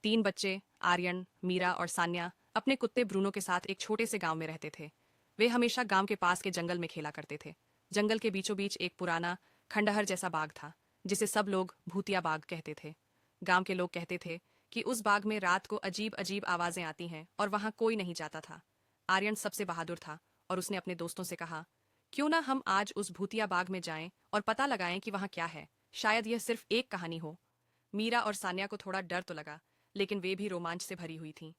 तीन बच्चे आर्यन, मीरा और सान्या अपने कुत्ते ब्रूनो के साथ एक छोटे से गांव में रहते थे। वे हमेशा गांव के पास के जंगल में खेला करते थे। जंगल के बीचों बीच एक पुराना खंडहर जैसा बाग था, जिसे सब लोग भूतिया बाग कहते थे। गांव के लोग कहते थे कि उस बाग में रात को अजीब अजीब आवाजें आती हैं और वहां कोई नहीं जाता था। आर्यन सबसे बहादुर था और उसने अपने दोस्तों से कहा, क्यों ना हम आज उस भूतिया बाग में जाएं और पता लगाएं कि वहां क्या है। शायद यह सिर्फ एक कहानी हो। मीरा और सान्या को थोड़ा डर तो लगा, लेकिन वे भी रोमांच से भरी हुई थीं।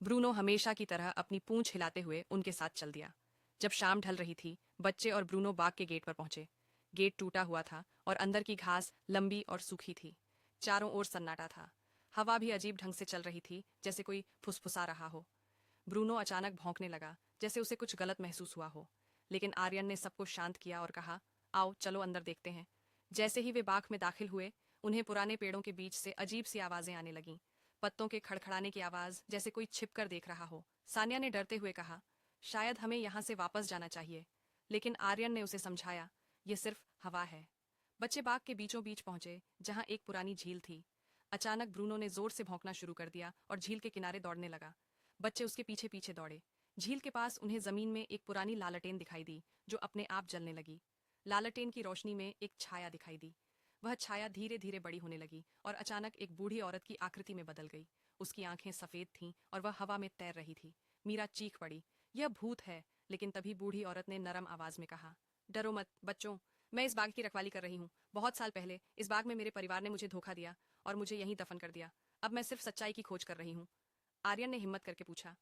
ब्रूनो हमेशा की तरह अपनी पूंछ हिलाते हुए उनके साथ चल दिया। जब शाम ढल रही थी, बच्चे और ब्रूनो बाग के गेट पर पहुंचे। गेट टूटा हुआ था और अंदर की घास लंबी और सूखी थी। चारों ओर सन्नाटा था। हवा भी अजीब ढंग से चल रही थी, जैसे कोई फुसफुसा रहा हो। ब्रूनो अचानक भौंकने लगा, जैसे उसे कुछ गलत महसूस हुआ हो। लेकिन आर्यन ने सबको शांत किया और कहा, आओ चलो अंदर देखते हैं। जैसे ही वे बाग में दाखिल हुए, उन्हें पुराने पेड़ों के बीच से अजीब सी आवाजें आने लगीं। पत्तों के खड़खड़ाने की आवाज, जैसे कोई छिपकर देख रहा हो। सान्या ने डरते हुए कहा, शायद हमें यहाँ से वापस जाना चाहिए। लेकिन आर्यन ने उसे समझाया, ये सिर्फ हवा है। बच्चे बाग के बीचों बीच पहुंचे, जहां एक पुरानी झील थी। अचानक ब्रूनो ने जोर से भौंकना शुरू कर दिया और झील के किनारे दौड़ने लगा। बच्चे उसके पीछे पीछे दौड़े। झील के पास उन्हें जमीन में एक पुरानी लालटेन दिखाई दी, जो अपने आप जलने लगी। लालटेन की रोशनी में एक छाया दिखाई दी। वह छाया धीरे धीरे बड़ी होने लगी और अचानक एक बूढ़ी औरत की आकृति में बदल गई। उसकी आंखें सफेद थीं और वह हवा में तैर रही थी। मीरा चीख पड़ी, यह भूत है। लेकिन तभी बूढ़ी औरत ने नरम आवाज में कहा, डरो मत बच्चों, मैं इस बाग की रखवाली कर रही हूँ। बहुत साल पहले इस बाग में मेरे परिवार ने मुझे धोखा दिया और मुझे यहीं दफन कर दिया। अब मैं सिर्फ सच्चाई की खोज कर रही हूँ। आर्यन ने हिम्मत करके पूछा,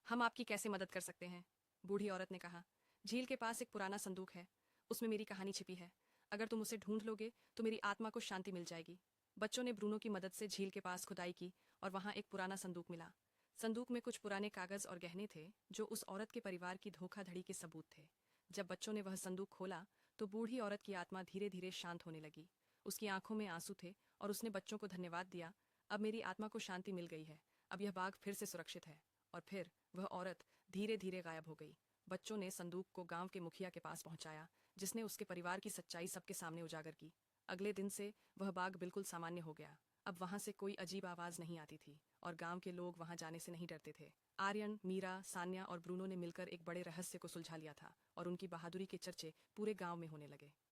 हम आपकी कैसे मदद कर सकते हैं? बूढ़ी औरत ने कहा, झील के पास एक पुराना संदूक है। उसमें मेरी कहानी छिपी है। अगर तुम उसे ढूंढ लोगे तो मेरी आत्मा को शांति मिल जाएगी। बच्चों ने ब्रूनो की मदद से झील के पास खुदाई की और वहां एक पुराना संदूक मिला। संदूक में कुछ पुराने कागज और गहने थे, जो उस औरत के परिवार की धोखाधड़ी के सबूत थे। जब बच्चों ने वह संदूक खोला, तो बूढ़ी औरत की आत्मा धीरे धीरे शांत होने लगी। उसकी आंखों में आंसू थे और उसने बच्चों को धन्यवाद दिया। अब मेरी आत्मा को शांति मिल गई है। अब यह बाग फिर से सुरक्षित है। और फिर वह औरत धीरे धीरे गायब हो गई। बच्चों ने संदूक को गांव के मुखिया के पास पहुंचाया, जिसने उसके परिवार की सच्चाई सबके सामने उजागर की। अगले दिन से वह बाग बिल्कुल सामान्य हो गया। अब वहां से कोई अजीब आवाज नहीं आती थी और गांव के लोग वहां जाने से नहीं डरते थे। आर्यन, मीरा, सान्या और ब्रूनो ने मिलकर एक बड़े रहस्य को सुलझा लिया था और उनकी बहादुरी के चर्चे पूरे गांव में होने लगे।